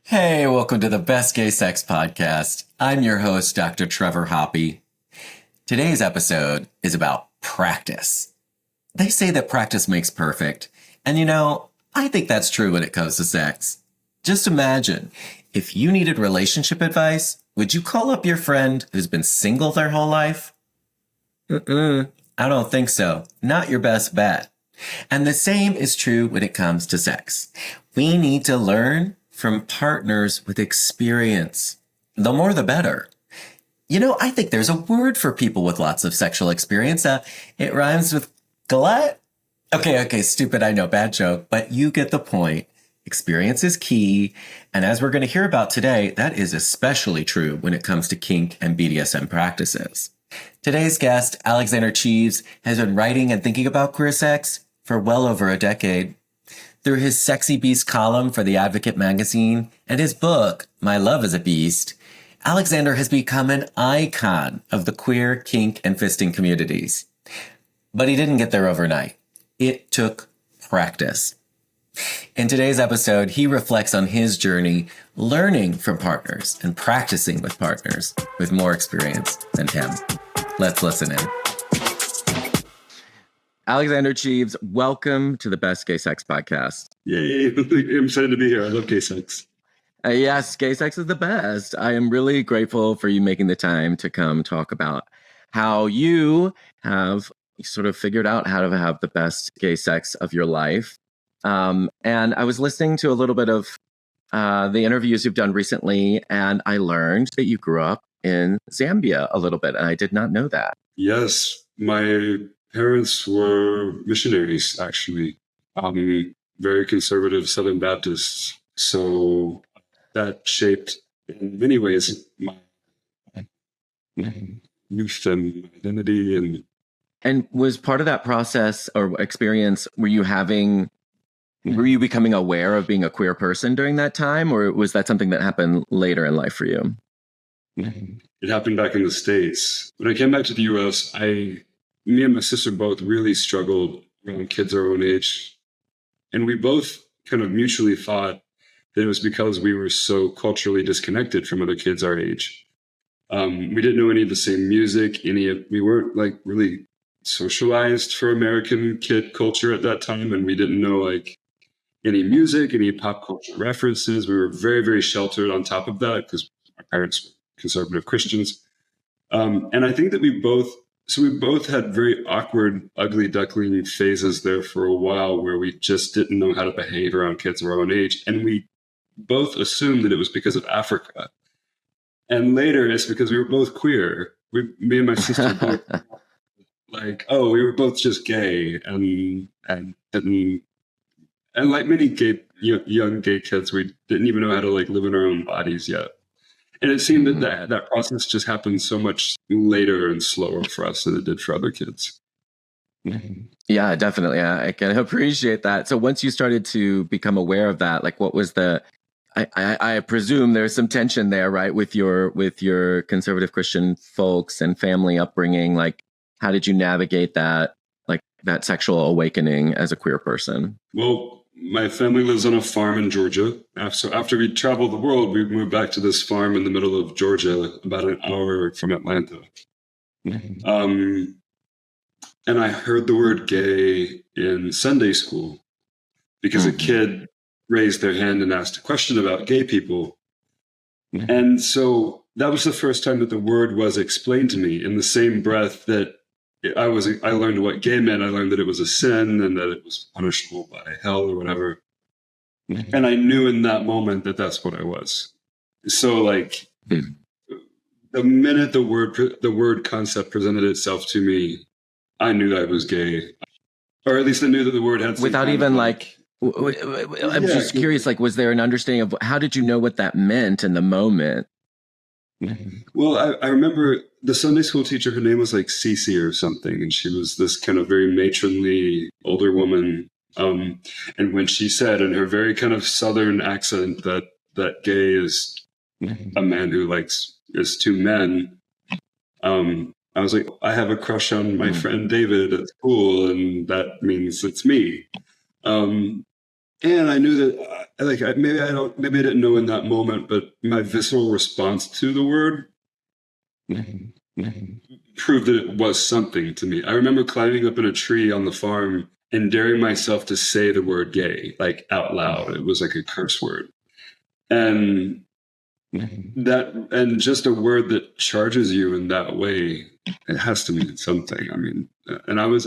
Hey, welcome to the Best Gay Sex Podcast. I'm your host, Dr. Trevor Hoppe. Today's episode is about practice. They say that practice makes perfect. And I think that's true when it comes to sex. Just imagine, if you needed relationship advice, would you call up your friend who's been single their whole life? I don't think so. Not your best bet. And the same is true when it comes to sex. We need to learn from partners with experience. The more, the better. I think there's a word for people with lots of sexual experience. It rhymes with glut. Okay, stupid, I know, bad joke, but you get the point. Experience is key. And as we're going to hear about today, that is especially true when it comes to kink and BDSM practices. Today's guest, Alexander Cheves, has been writing and thinking about queer sex for well over a decade. Through his Sexy Beast column for The Advocate magazine and his book, My Love is a Beast, Alexander has become an icon of the queer, kink, and fisting communities. But he didn't get there overnight. It took practice. In today's episode, he reflects on his journey learning from partners and practicing with partners with more experience than him. Let's listen in. Alexander Cheves, welcome to the Best Gay Sex Podcast. Yay, I'm excited to be here. I love gay sex. Yes, gay sex is the best. I am really grateful for you making the time to come talk about how you have sort of figured out how to have the best gay sex of your life. And I was listening to a little bit of the interviews you've done recently, and I learned that you grew up in Zambia a little bit, and I did not know that. Yes, my parents were missionaries, actually, very conservative Southern Baptists. So that shaped, in many ways, my youth and identity. And was part of that process or experience, were you becoming aware of being a queer person during that time, or was that something that happened later in life for you? It happened back in the States. When I came back to the U.S., me and my sister both really struggled around kids our own age. And we both kind of mutually thought that it was because we were so culturally disconnected from other kids our age. We didn't know any of the same music. We weren't really socialized for American kid culture at that time. And we didn't know any music, any pop culture references. We were very, very sheltered on top of that because our parents were conservative Christians. And I think that we both had very awkward, ugly duckling phases there for a while where we just didn't know how to behave around kids of our own age. And we both assumed that it was because of Africa. And later it's because we were both queer. Me and my sister both we were both just gay and like many young gay kids, we didn't even know how to live in our own bodies yet. And it seemed that process just happened so much later and slower for us than it did for other kids. Yeah, definitely. I can appreciate that. So once you started to become aware of that, what was I presume there's some tension there, right? With your conservative Christian folks and family upbringing, how did you navigate that, that sexual awakening as a queer person? Well, my family lives on a farm in Georgia. So after we traveled the world, we moved back to this farm in the middle of Georgia, about an hour from Atlanta. And I heard the word gay in Sunday school because a kid raised their hand and asked a question about gay people. And so that was the first time that the word was explained to me, in the same breath that I learned what gay meant. I learned that it was a sin and that it was punishable by hell or whatever. And I knew in that moment that that's what I was. So the minute the word concept presented itself to me, I knew I was gay, or at least I knew that the word had some without even I'm just curious, was there an understanding of how did you know what that meant in the moment? Well, I remember the Sunday school teacher, her name was Cece or something, and she was this kind of very matronly older woman. And when she said in her very kind of Southern accent that gay is a man who is two men, I was like, I have a crush on my friend David at school, and that means it's me. And I knew that, maybe I didn't know in that moment, but my visceral response to the word proved that it was something to me. I remember climbing up in a tree on the farm and daring myself to say the word gay, like out loud. It was like a curse word. And just a word that charges you in that way, it has to mean something. I mean, I was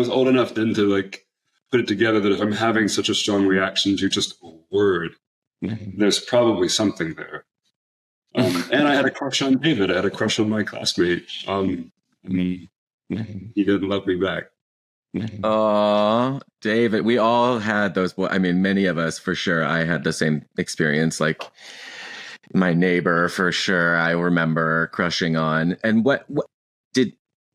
old enough then to like put it together that if I'm having such a strong reaction to just a word, there's probably something there. And I had a crush on David. I had a crush on my classmate. He didn't love me back. Oh, David, we all had those. I mean, many of us for sure. I had the same experience. Like my neighbor, for sure, I remember crushing on. And what did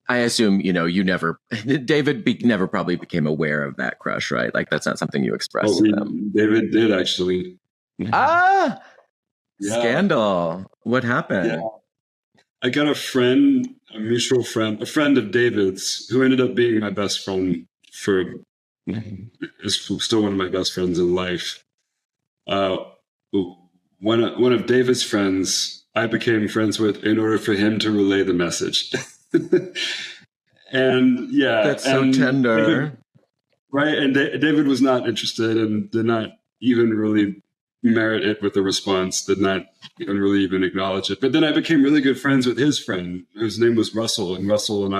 I assume? You never. David never probably became aware of that crush, right? Like that's not something you expressed to them. David did actually. Ah. Yeah. Scandal. What happened? Yeah. I got a friend, a mutual friend, a friend of David's, who ended up being my best friend is still one of my best friends in life. One of David's friends, I became friends with in order for him to relay the message. And yeah, that's so tender. David, right? And David was not interested and did not even really merit it with a response, did not even acknowledge it. But then I became really good friends with his friend, whose name was Russell, and Russell and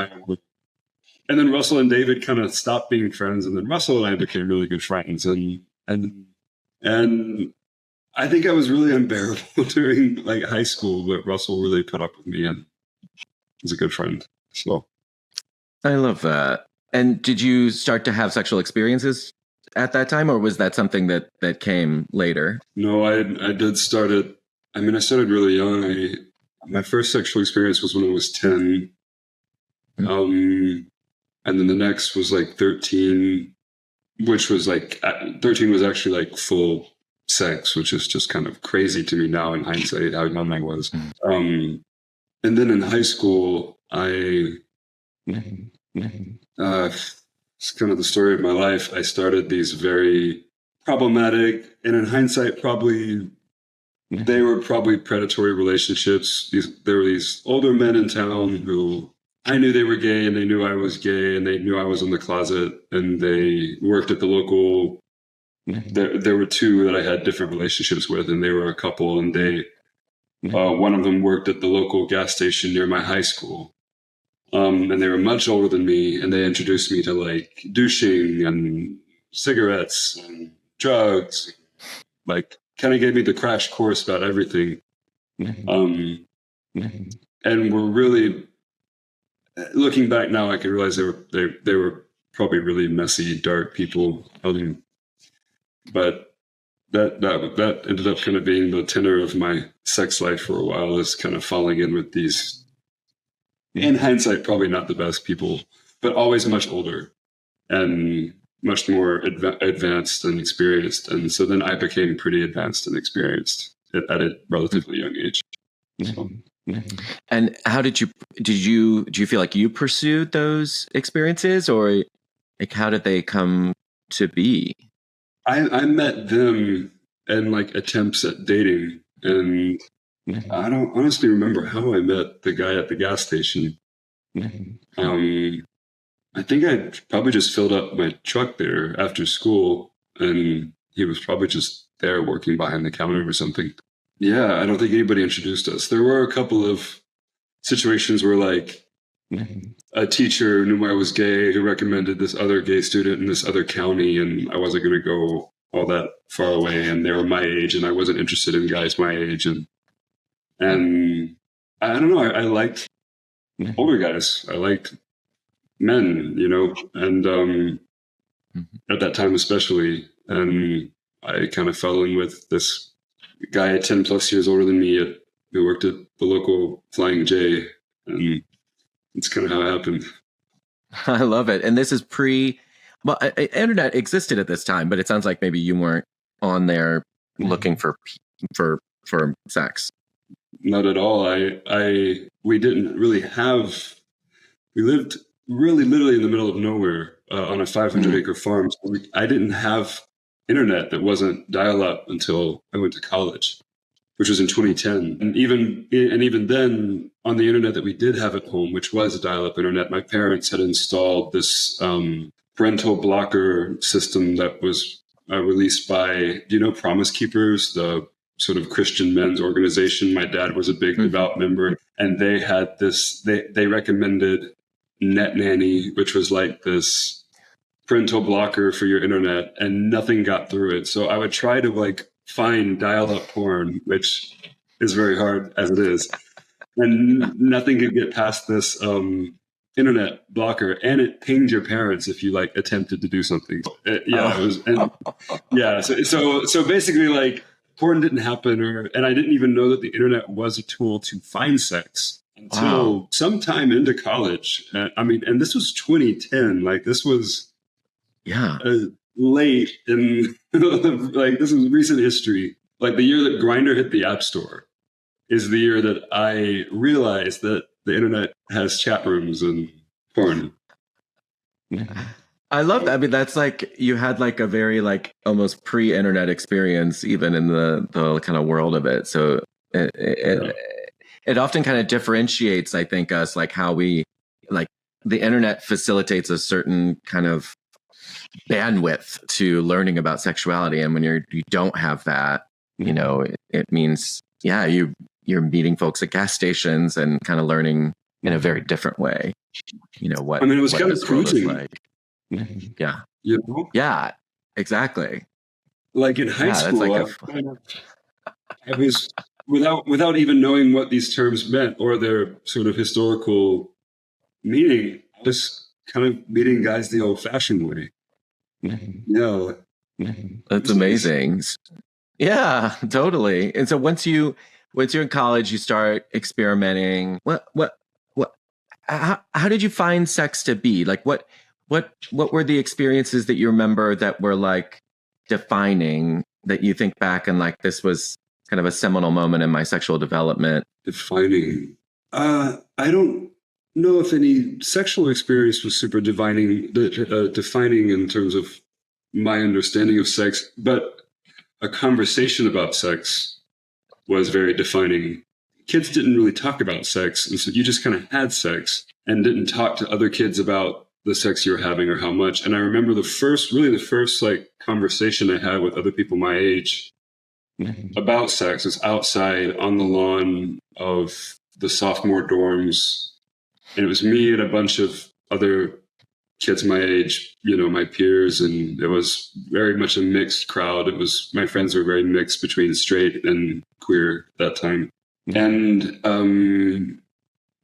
Russell and David kind of stopped being friends, and then Russell and I became really good friends, and I think I was really unbearable during like high school, but Russell really put up with me and was a good friend. So I love that. And did you start to have sexual experiences at that time, or was that something that came later? No, I did start it. I mean, I started really young. My first sexual experience was when I was 10. And then the next was like 13, which was like 13 was actually like full sex, which is just kind of crazy to me now in hindsight how young I was. And then in high school, it's kind of the story of my life. I started these very problematic, and in hindsight, they were probably predatory relationships. There were these older men in town who I knew they were gay, and they knew I was gay, and they knew I was in the closet, and they worked at the local. There were two that I had different relationships with, and they were a couple, and one of them worked at the local gas station near my high school. And they were much older than me, and they introduced me to like douching and cigarettes and drugs, like kind of gave me the crash course about everything. And we're really, looking back now, I can realize they were probably really messy, dark people. But that ended up kind of being the tenor of my sex life for a while, is kind of falling in with these, in hindsight, probably not the best people, but always much older and much more advanced and experienced. And so then I became pretty advanced and experienced at a relatively young age. So. And how do you feel like you pursued those experiences, or like how did they come to be? I met them in like attempts at dating, and I don't honestly remember how I met the guy at the gas station. I think I probably just filled up my truck there after school, and he was probably just there working behind the counter or something. Yeah, I don't think anybody introduced us. There were a couple of situations where like a teacher knew I was gay who recommended this other gay student in this other county, and I wasn't going to go all that far away, and they were my age, and I wasn't interested in guys my age, and I don't know, I liked older guys. I liked men, and at that time especially, and I kind of fell in with this guy 10 plus years older than me who worked at the local Flying J, and it's kind of how it happened. I love it. And this is internet existed at this time, but it sounds like maybe you weren't on there looking for sex. Not at all. We didn't really have. We lived really literally in the middle of nowhere on a 500-acre farm. So I didn't have internet that wasn't dial-up until I went to college, which was in 2010. And even then, on the internet that we did have at home, which was a dial-up internet, my parents had installed this parental blocker system that was released by, do you know Promise Keepers, the sort of Christian men's organization? My dad was a big devout member, and they had this. They recommended Net Nanny, which was like this parental blocker for your internet, and nothing got through it. So I would try to like find dial-up porn, which is very hard as it is, and nothing could get past this internet blocker, and it pinged your parents if you like attempted to do something. It was, and yeah. So basically, like porn didn't happen, and I didn't even know that the internet was a tool to find sex until sometime into college. And this was 2010. Like this was late in like this is recent history. Like the year that Grindr hit the App Store is the year that I realized that the internet has chat rooms and porn. I love that. I mean, that's like you had like a very like almost pre-internet experience, even in the kind of world of it. So it often kind of differentiates, I think, us like how we like the internet facilitates a certain kind of bandwidth to learning about sexuality, and when you don't have that, it means you're meeting folks at gas stations and kind of learning in a very different way. What I mean, it was kind of cruising. Like. Yeah. Yeah, exactly. Like in high school, I was without even knowing what these terms meant or their sort of historical meaning, just kind of meeting guys the old-fashioned way. Yeah, that's amazing. Yeah, totally. And so once you're in college, you start experimenting. How did you find sex to be? Like what were the experiences that you remember that were like defining, that you think back and like this was kind of a seminal moment in my sexual development? Defining. I don't know if any sexual experience was super defining in terms of my understanding of sex, but a conversation about sex was very defining. Kids didn't really talk about sex, and so you just kind of had sex and didn't talk to other kids about the sex you were having or how much. And I remember the first like conversation I had with other people my age about sex was outside on the lawn of the sophomore dorms. And it was me and a bunch of other kids my age, my peers. And it was very much a mixed crowd. My friends were very mixed between straight and queer at that time. And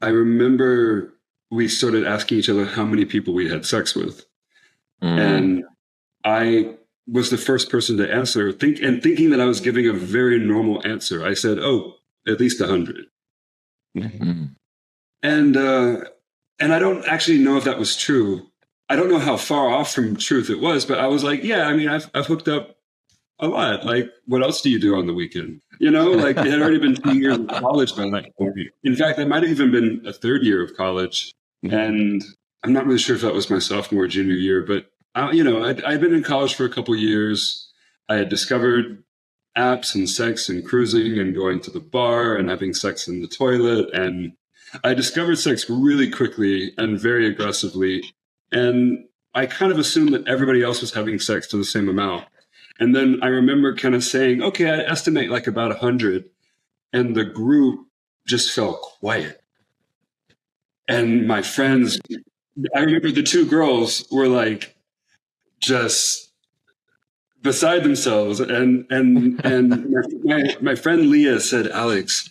I remember we started asking each other how many people we had sex with. And I was the first person to answer, thinking that I was giving a very normal answer. I said, at least 100. And I don't actually know if that was true. I don't know how far off from truth it was, but I was like, yeah, I mean, I've hooked up a lot. Like, what else do you do on the weekend? Like it had already been 2 years of college by that point. In fact, it might have even been a third year of college. And I'm not really sure if that was my sophomore or junior year, but I'd been in college for a couple of years. I had discovered apps and sex and cruising and going to the bar and having sex in the toilet. And I discovered sex really quickly and very aggressively. And I kind of assumed that everybody else was having sex to the same amount. And then I remember kind of saying, okay, I estimate like about 100. And the group just fell quiet. And my friends, I remember the two girls were like just beside themselves. And my friend Leah said, Alex,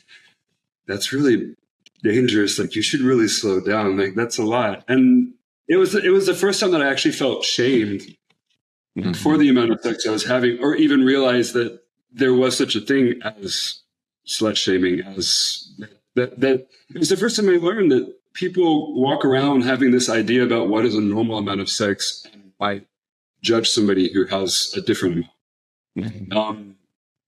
that's really dangerous. Like you should really slow down. Like that's a lot. And it was the first time that I actually felt shamed for the amount of sex I was having, or even realized that there was such a thing as slut shaming. As that it was the first time I learned that people walk around having this idea about what is a normal amount of sex and might judge somebody who has a different amount.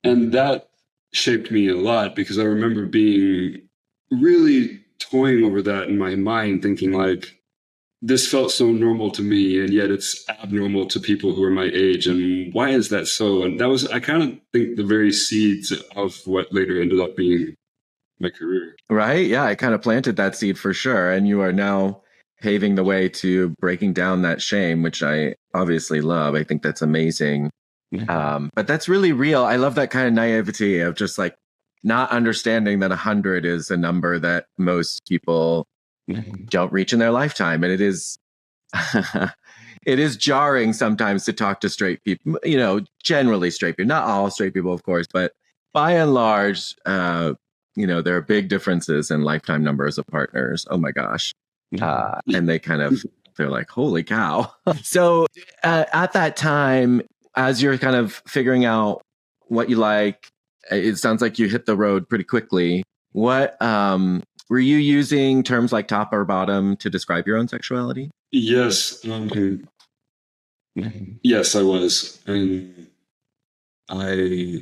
And that shaped me a lot, because I remember being really toying over that in my mind, thinking like, this felt so normal to me, and yet it's abnormal to people who are my age. And why is that so? And that was, I kind of think, the very seeds of what later ended up being my career. Right? Yeah, I kind of planted that seed for sure. And you are now paving the way to breaking down that shame, which I obviously love. I think that's amazing. But that's really real. I love that kind of naivety of just like not understanding that 100 is a number that most people don't reach in their lifetime. And it is it is jarring sometimes to talk to straight people, you know, generally straight people, not all straight people, of course, but by and large, you know, there are big differences in lifetime numbers of partners. Oh my gosh. And they kind of, they're like, holy cow. So at that time, as you're kind of figuring out what you like, it sounds like you hit the road pretty quickly. What were you using terms like top or bottom to describe your own sexuality? Yes. Yes, I was. And I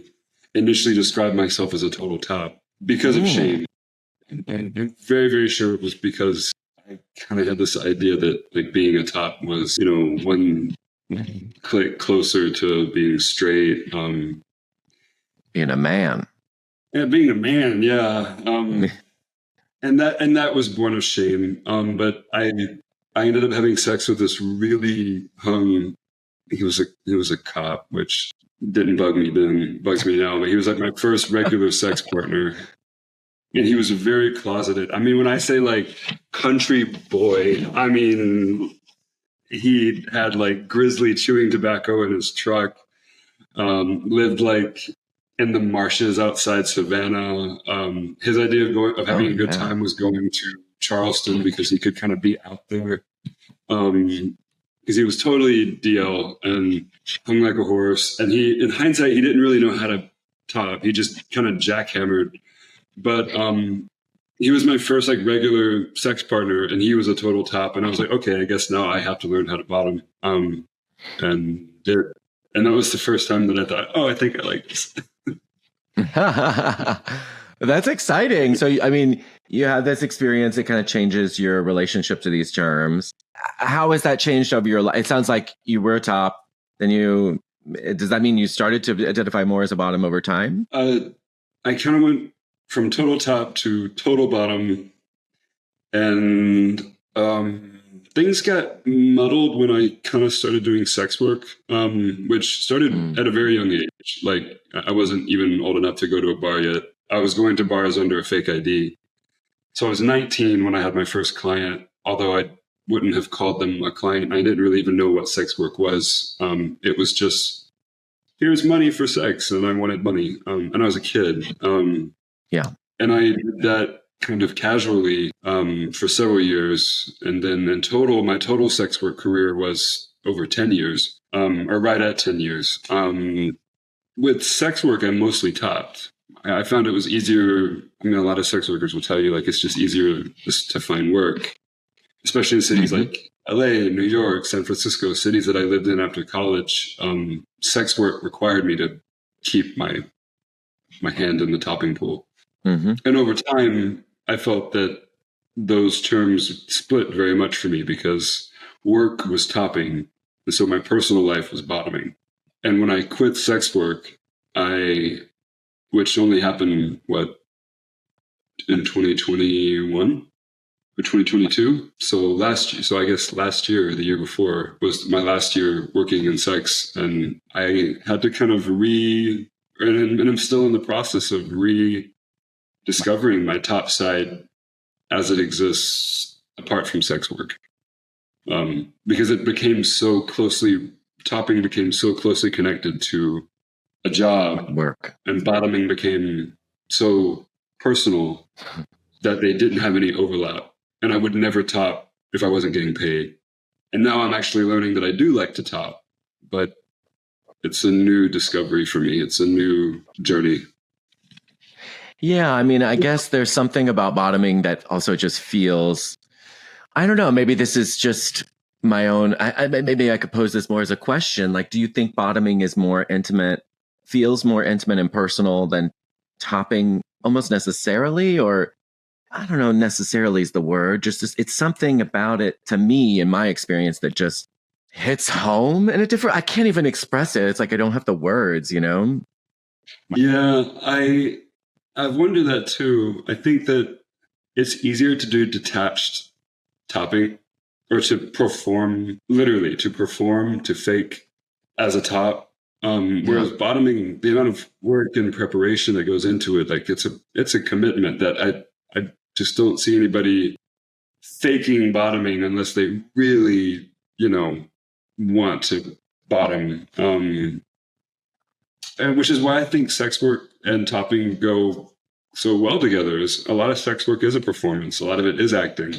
initially described myself as a total top because of shame. And I'm very, very sure it was because I kind of had this idea that like being a top was, you know, one click closer to being straight. Being a man. Yeah, being a man, yeah. And that was born of shame. But I ended up having sex with this really he was a cop, which didn't bug me then, bugs me now, but he was like my first regular sex partner. And he was very closeted. I mean, when I say like country boy, I mean, he had like grizzly chewing tobacco in his truck, lived like in the marshes outside Savannah. His idea of having a good time was going to Charleston because he could kind of be out there. Because he was totally DL and hung like a horse. And he, in hindsight, he didn't really know how to top. He just kind of jackhammered. But he was my first like regular sex partner, and he was a total top. And I was like, okay, I guess now I have to learn how to bottom. And that was the first time that I thought, oh, I think I like this. That's exciting. So, I mean, you have this experience. It kind of changes your relationship to these terms. How has that changed over your life? It sounds like you were a top. Then does that mean you started to identify more as a bottom over time? I kind of went from total top to total bottom. And things got muddled when I kind of started doing sex work, which started at a very young age. Like I wasn't even old enough to go to a bar yet. I was going to bars under a fake ID. So I was 19 when I had my first client, although I wouldn't have called them a client. I didn't really even know what sex work was. It was just, here's money for sex, and I wanted money. And I was a kid. Yeah. And I did that kind of casually for several years. And then in total, my total sex work career was over 10 years, or right at 10 years. With sex work, I mostly topped. I found it was easier. I mean, a lot of sex workers will tell you, like, it's just easier just to find work, especially in cities like LA, New York, San Francisco, cities that I lived in after college. Sex work required me to keep my hand in the topping pool. And over time, I felt that those terms split very much for me because work was topping, and so my personal life was bottoming. And when I quit sex work, which only happened, in 2021 or 2022? So I guess last year, the year before, was my last year working in sex, and I had to kind of and I'm still in the process of discovering my top side as it exists apart from sex work. Because topping became so closely connected to a job, work, and bottoming became so personal that they didn't have any overlap. And I would never top if I wasn't getting paid. And now I'm actually learning that I do like to top, but it's a new discovery for me. It's a new journey. Yeah, I mean, I guess there's something about bottoming that also just feels, I don't know, maybe this is just my own, maybe I could pose this more as a question. Like, do you think bottoming is more intimate, feels more intimate and personal than topping almost necessarily? Or I don't know necessarily is the word, it's something about it to me in my experience that just hits home in a different, I can't even express it. It's like I don't have the words, you know? Yeah, I've wondered that too. I think that it's easier to do detached topping or to perform, literally to perform, to fake as a top. Whereas bottoming, the amount of work and preparation that goes into it, like it's a commitment that I just don't see anybody faking bottoming unless they really, want to bottom. And which is why I think sex work and topping go so well together. Is a lot of sex work is a performance. A lot of it is acting.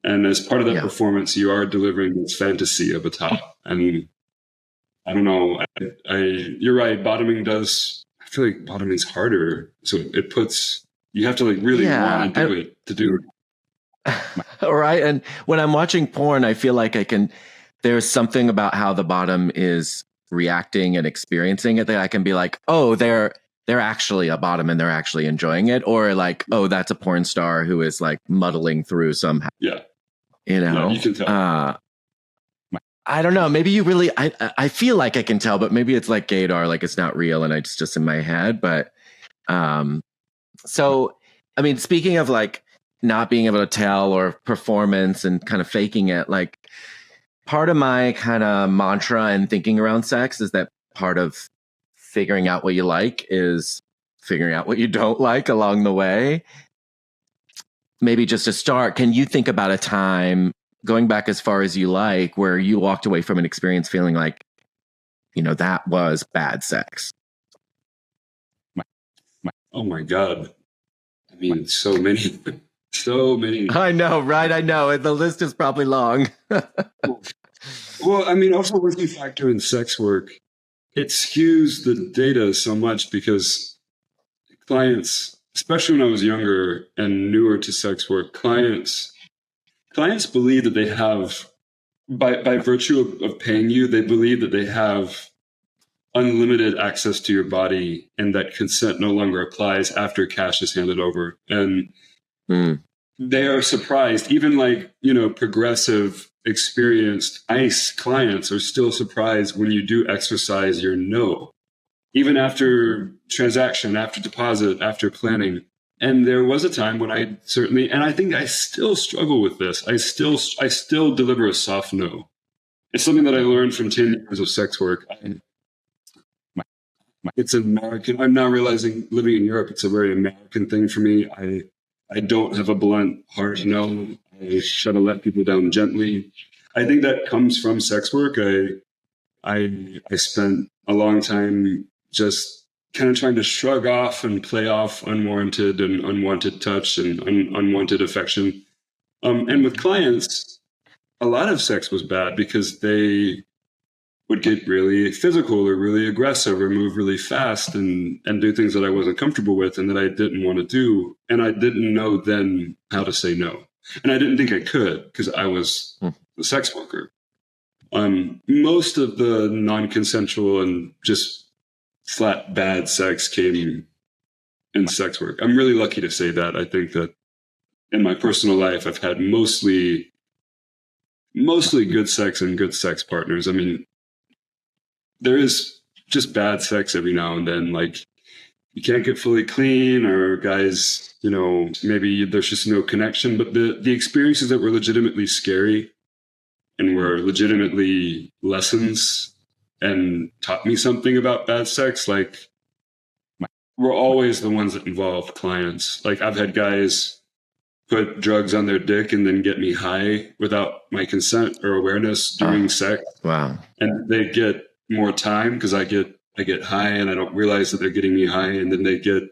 And as part of that performance, you are delivering this fantasy of a top. And I don't know. You're right. Bottoming does. I feel like bottoming's harder. So it puts. You have to like really want to do it to do it. All right. And when I'm watching porn, I feel like there's something about how the bottom is reacting and experiencing it that I can be like, oh, they're actually a bottom and they're actually enjoying it. Or like, oh, that's a porn star who is like muddling through somehow. Yeah. You know, you can tell. I don't know. Maybe you really, I feel like I can tell, but maybe it's like gaydar, like it's not real and it's just in my head. But, so, I mean, speaking of like not being able to tell or performance and kind of faking it, like part of my kind of mantra and thinking around sex is that part of figuring out what you like is figuring out what you don't like along the way. Maybe just to start, can you think about a time going back as far as you like where you walked away from an experience feeling like, that was bad sex? Oh my God. I mean, so many. So many. I know, right? I know. The list is probably long. Well, I mean, also once you factor in sex work, it skews the data so much because clients, especially when I was younger and newer to sex work, clients believe that they have, by virtue of paying you, they believe that they have unlimited access to your body and that consent no longer applies after cash is handed over. And they are surprised, even like, progressive, experienced ICE clients are still surprised when you do exercise your no, even after transaction, after deposit, after planning. And there was a time when I certainly, and I think I still struggle with this. I still deliver a soft no. It's something that I learned from 10 years of sex work. It's American. I'm now realizing living in Europe, it's a very American thing for me. I don't have a blunt, hard no. I try to let people down gently. I think that comes from sex work. I spent a long time just kind of trying to shrug off and play off unwarranted and unwanted touch and unwanted affection. And with clients, a lot of sex was bad because they would get really physical or really aggressive or move really fast and do things that I wasn't comfortable with and that I didn't want to do. And I didn't know then how to say no. And I didn't think I could because I was a sex worker. Most of the non-consensual and just flat bad sex came in sex work. I'm really lucky to say that. I think that in my personal life, I've had mostly good sex and good sex partners. I mean, there is just bad sex every now and then. Like you can't get fully clean or guys, maybe there's just no connection, but the experiences that were legitimately scary and were legitimately lessons and taught me something about bad sex, like were always the ones that involved clients. Like I've had guys put drugs on their dick and then get me high without my consent or awareness during sex. Wow. And they get more time because I get high and I don't realize that they're getting me high. And then they get,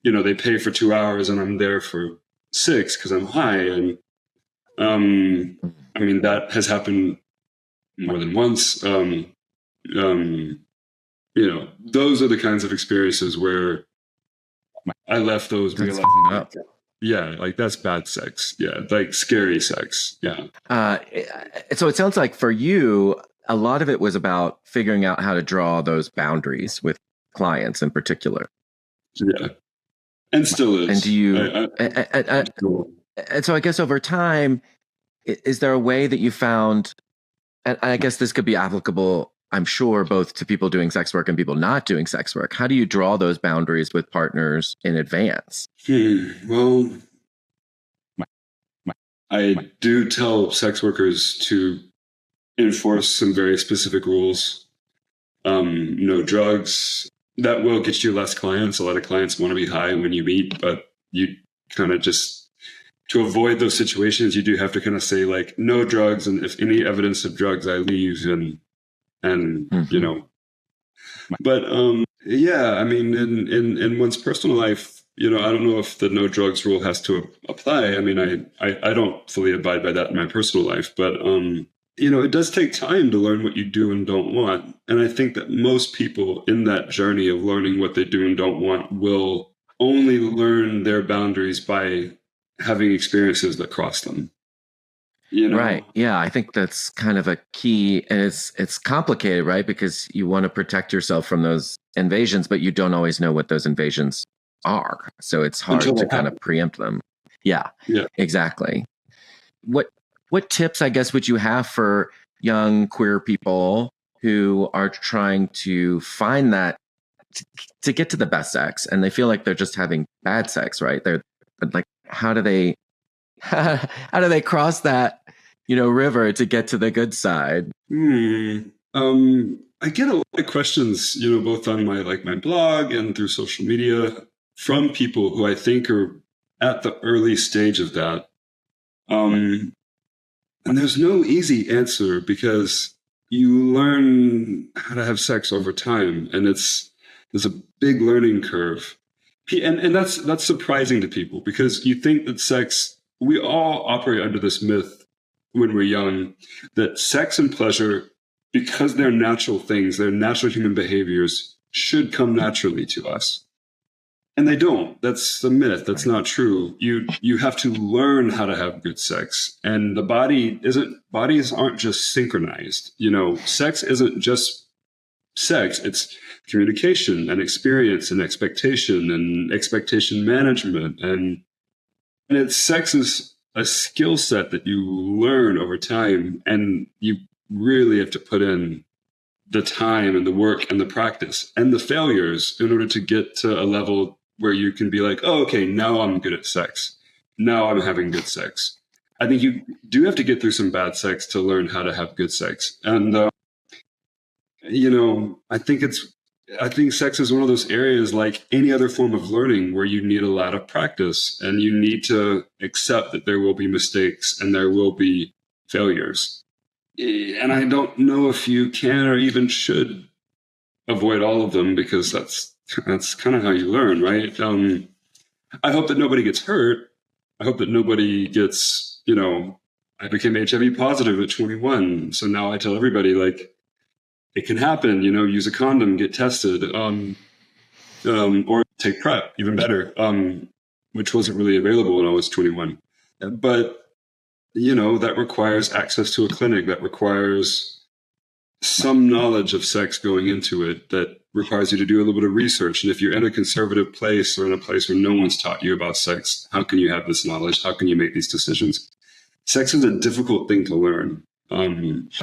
they pay for 2 hours and I'm there for 6 because I'm high. And I mean, that has happened more than once. Those are the kinds of experiences where I left those realizing, like that's bad sex. Yeah, like scary sex. Yeah. So it sounds like for you, a lot of it was about figuring out how to draw those boundaries with clients in particular. Yeah. And still is. And do you, Cool. and so I guess over time, is there a way that you found, and I guess this could be applicable, I'm sure, both to people doing sex work and people not doing sex work. How do you draw those boundaries with partners in advance? Well, I do tell sex workers to enforce some very specific rules. No drugs. That will get you less clients. A lot of clients want to be high when you meet, but you kind of just, to avoid those situations, you do have to kind of say like, no drugs. And if any evidence of drugs, I leave. And you know, but yeah, I mean, in one's personal life, I don't know if the no drugs rule has to apply. I mean, I don't fully abide by that in my personal life, but it does take time to learn what you do and don't want. And I think that most people in that journey of learning what they do and don't want will only learn their boundaries by having experiences that cross them. Right. Yeah. I think that's kind of a key, and it's complicated, right? Because you want to protect yourself from those invasions, but you don't always know what those invasions are. So it's hard to kind of preempt them. Yeah, exactly. What tips, I guess, would you have for young queer people who are trying to find that, to get to the best sex, and they feel like they're just having bad sex, right? They're like, how do they cross that, river to get to the good side? I get a lot of questions, both on my blog and through social media from people who I think are at the early stage of that. And there's no easy answer, because you learn how to have sex over time, and there's a big learning curve. And that's surprising to people, because you think that sex, we all operate under this myth when we're young, that sex and pleasure, because they're natural things, they're natural human behaviors, should come naturally to us. And they don't. That's a myth. That's not true. You have to learn how to have good sex. And bodies aren't just synchronized. Sex isn't just sex. It's communication and experience and expectation management. And sex is a skill set that you learn over time, and you really have to put in the time and the work and the practice and the failures in order to get to a level where you can be like, oh, okay, now I'm good at sex. Now I'm having good sex. I think you do have to get through some bad sex to learn how to have good sex. And, I think sex is one of those areas, like any other form of learning, where you need a lot of practice, and you need to accept that there will be mistakes and there will be failures. And I don't know if you can or even should avoid all of them, because that's kind of how you learn, right? I hope that nobody gets hurt. I hope that nobody gets, I became HIV positive at 21. So now I tell everybody, like, it can happen, use a condom, get tested, or take PrEP, even better, which wasn't really available when I was 21. But, that requires access to a clinic, that requires some knowledge of sex going into it, that requires you to do a little bit of research. And if you're in a conservative place, or in a place where no one's taught you about sex, how can you have this knowledge? How can you make these decisions? Sex is a difficult thing to learn. I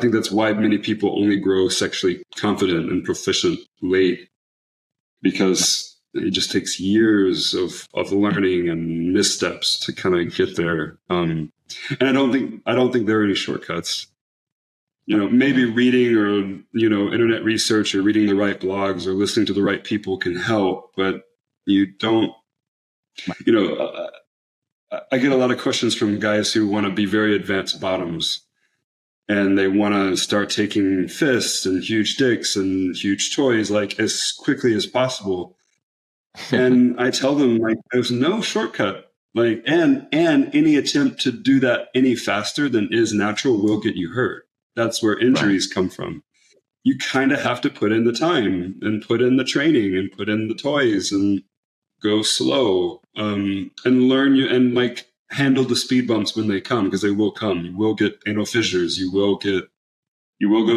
think that's why many people only grow sexually confident and proficient late, because it just takes years of learning and missteps to kind of get there. And I don't think there are any shortcuts. Maybe reading or, internet research, or reading the right blogs, or listening to the right people can help, but you don't, I get a lot of questions from guys who want to be very advanced bottoms, and they want to start taking fists and huge dicks and huge toys, like, as quickly as possible. And I tell them, like, there's no shortcut. Like, and any attempt to do that any faster than is natural will get you hurt. That's where injuries come from. You kind of have to put in the time, and put in the training, and put in the toys, and go slow, and learn and handle the speed bumps when they come, because they will come. You will get anal fissures. You will go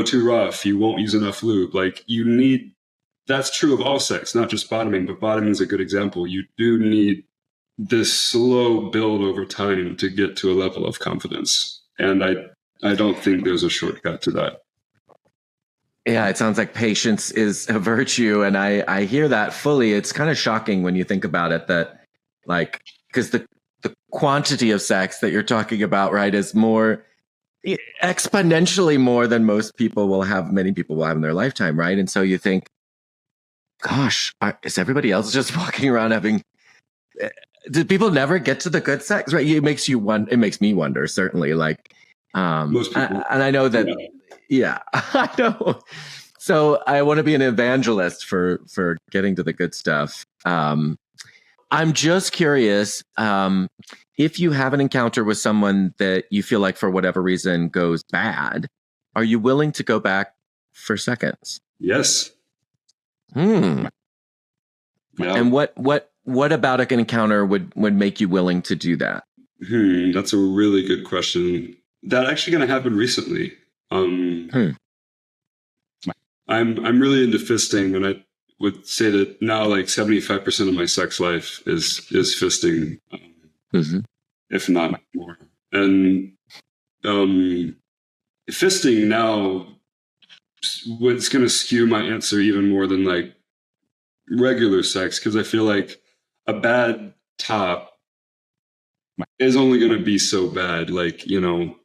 too rough. You won't use enough lube. Like, you need that's true of all sex, not just bottoming, but bottoming is a good example. You do need this slow build over time to get to a level of confidence. And I don't think there's a shortcut to that. Yeah, it sounds like patience is a virtue. And I hear that fully. It's kind of shocking when you think about it that, like, because the quantity of sex that you're talking about, right, is more exponentially more than many people will have in their lifetime, right? And so you think, gosh, is everybody else just walking around having? Did people never get to the good sex? Right? It makes me wonder. Certainly, like, Most people, and I know that. Yeah, I know. So I want to be an evangelist for getting to the good stuff. I'm just curious if you have an encounter with someone that you feel like for whatever reason goes bad, are you willing to go back for seconds? Yes. Yeah. And what about an encounter would make you willing to do that? That's a really good question. That actually going to happen recently. I'm really into fisting, and I would say that now like 75% of my sex life is fisting, if not more. And fisting now, what's going to skew my answer even more than like regular sex, because I feel like a bad top is only going to be so bad. Like a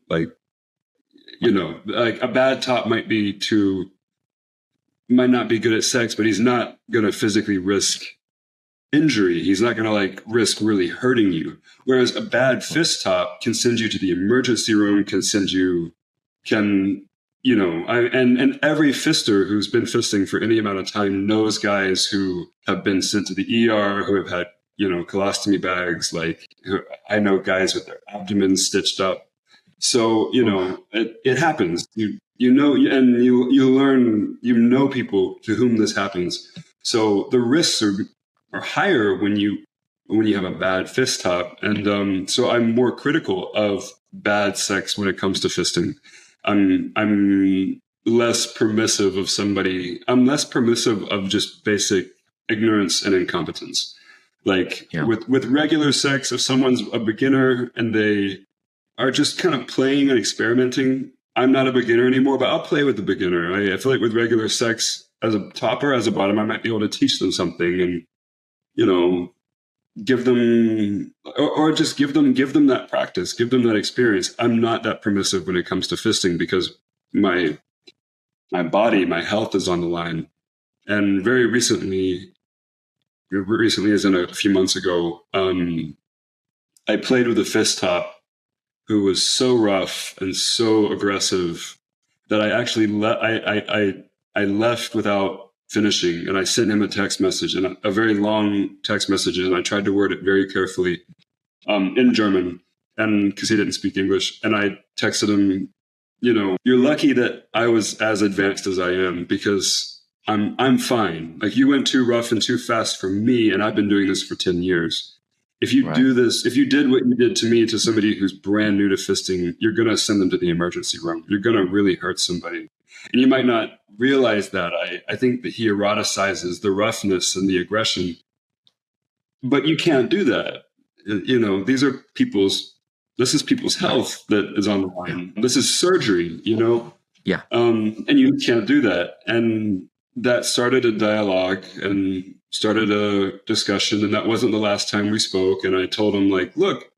bad top might not be good at sex, but he's not going to physically risk injury. He's not going to like risk really hurting you. Whereas a bad fist top can send you to the emergency room, and every fister who's been fisting for any amount of time knows guys who have been sent to the ER, who have had, colostomy bags. Like, I know guys with their abdomens stitched up. So, it happens. You learn, people to whom this happens. So the risks are higher when you have a bad fist top. And so I'm more critical of bad sex when it comes to fisting. I'm less permissive of somebody. I'm less permissive of just basic ignorance and incompetence. Like with regular sex, if someone's a beginner and they are just kind of playing and experimenting, I'm not a beginner anymore, but I'll play with the beginner. I feel like with regular sex, as a topper, as a bottom, I might be able to teach them something and, give them, or just give them that practice, give them that experience. I'm not that permissive when it comes to fisting because my body, my health is on the line. And very recently as in a few months ago, I played with a fist top who was so rough and so aggressive that I actually I left without finishing, and I sent him a text message, and a very long text message, and I tried to word it very carefully in German, and because he didn't speak English, and I texted him, you're lucky that I was as advanced as I am, because I'm fine. Like, you went too rough and too fast for me, and I've been doing this for 10 years. If you do this, if you did what you did to me to somebody who's brand new to fisting, you're going to send them to the emergency room. You're going to really hurt somebody. And you might not realize that. I think that he eroticizes the roughness and the aggression. But you can't do that. This is people's health that is on the line. This is surgery, Yeah. And you can't do that. And that started a dialogue and started a discussion, and that wasn't the last time we spoke. And I told him, like, look,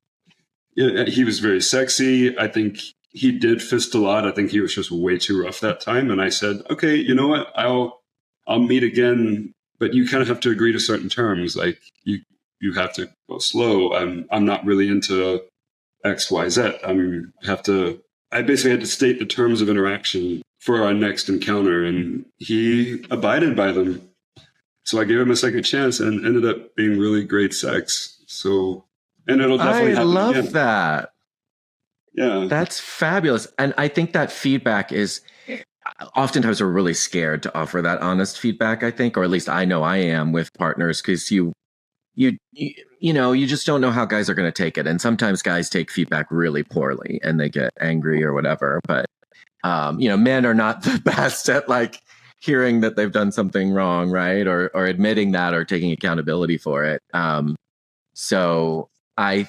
he was very sexy. I think he did fist a lot. I think he was just way too rough that time. And I said, okay, you know what? I'll meet again, but you kind of have to agree to certain terms. Like, you have to go slow. I'm not really into X, Y, Z. I basically had to state the terms of interaction for our next encounter, and he abided by them. So I gave him a second chance, and ended up being really great sex. So, and it'll definitely happen again. I love that. Yeah. That's fabulous. And I think that feedback is, oftentimes we're really scared to offer that honest feedback, I think, or at least I know I am with partners, because you just don't know how guys are going to take it. And sometimes guys take feedback really poorly and they get angry or whatever. But, men are not the best at like hearing that they've done something wrong, right? Or admitting that or taking accountability for it. So I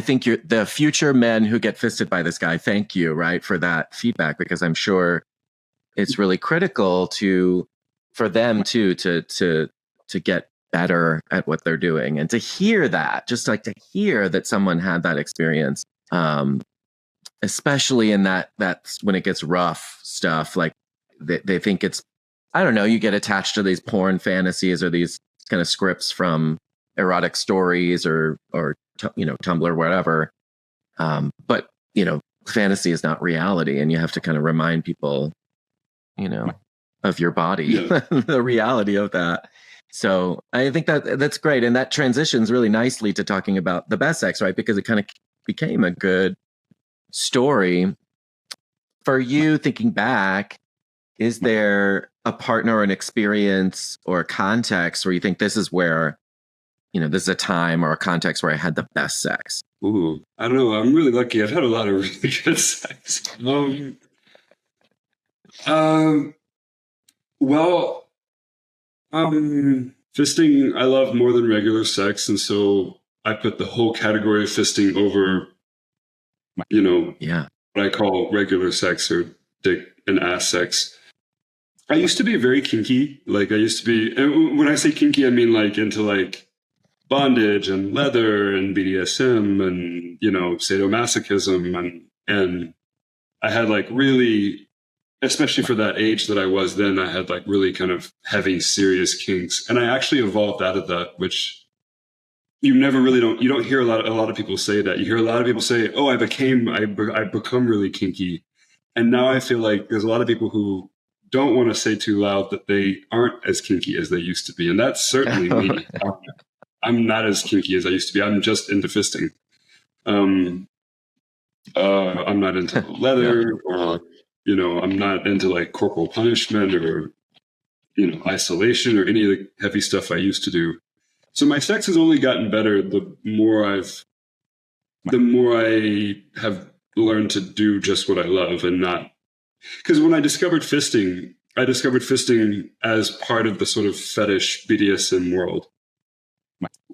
think the future men who get fisted by this guy, thank you, right, for that feedback, because I'm sure it's really critical for them too to get better at what they're doing, and to hear that, just like to hear that someone had that experience, especially in that's when it gets rough stuff, like they think it's, I don't know, you get attached to these porn fantasies or these kind of scripts from erotic stories or Tumblr, whatever. But fantasy is not reality, and you have to kind of remind people, of your body, the reality of that. So I think that's great. And that transitions really nicely to talking about the best sex, right? Because it kind of became a good story for you. Thinking back, is there a partner or an experience or a context where you think this is where, this is a time or a context where I had the best sex? Ooh, I don't know. I'm really lucky. I've had a lot of really good sex. Well, fisting I love more than regular sex, and so I put the whole category of fisting over, what I call regular sex or dick and ass sex. I used to be very kinky. Like I used to be, and when I say kinky, I mean like into like bondage and leather and BDSM and sadomasochism, and I had like really, especially for that age that I was then, I had like really kind of heavy, serious kinks. And I actually evolved out of that, which you don't hear a lot of people say that. You hear a lot of people say, oh, I become really kinky. And now I feel like there's a lot of people who don't want to say too loud that they aren't as kinky as they used to be. And that's certainly me. I'm not as kinky as I used to be. I'm just into fisting. I'm not into leather or, I'm not into like corporal punishment or, isolation or any of the heavy stuff I used to do. So my sex has only gotten better the more I have learned to do just what I love and not. Because when I discovered fisting as part of the sort of fetish BDSM world.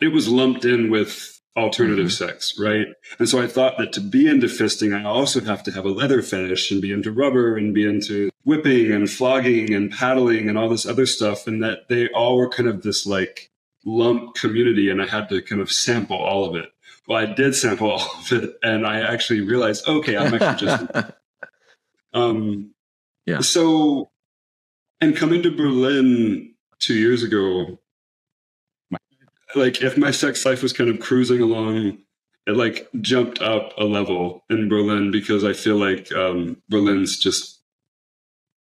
It was lumped in with alternative sex, right? And so I thought that to be into fisting, I also have to have a leather fetish and be into rubber and be into whipping and flogging and paddling and all this other stuff. And that they all were kind of this like lump community, and I had to kind of sample all of it. Well, I did sample all of it, and I actually realized, okay, I'm actually just So, and coming to Berlin 2 years ago, like if my sex life was kind of cruising along, it like jumped up a level in Berlin, because I feel like Berlin's just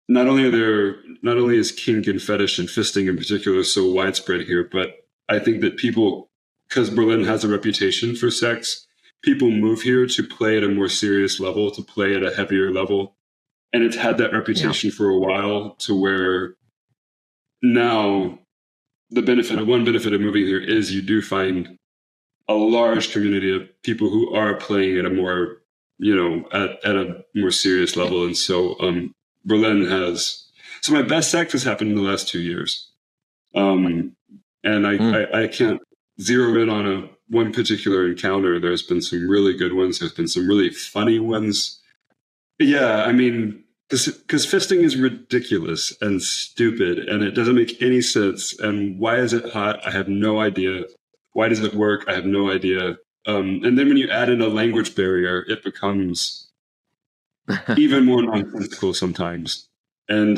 not only is kink and fetish and fisting in particular so widespread here, but I think that people, because Berlin has a reputation for sex, people move here to play at a more serious level, to play at a heavier level. And it's had that reputation for a while, to where now one benefit of moving here is you do find a large community of people who are playing at a more, at a more serious level. And so Berlin so my best sex has happened in the last 2 years. And I can't zero in on one particular encounter. There's been some really good ones. There's been some really funny ones. Yeah, I mean, because fisting is ridiculous and stupid, and it doesn't make any sense. And why is it hot? I have no idea. Why does it work? I have no idea. And then when you add in a language barrier, it becomes even more nonsensical sometimes. And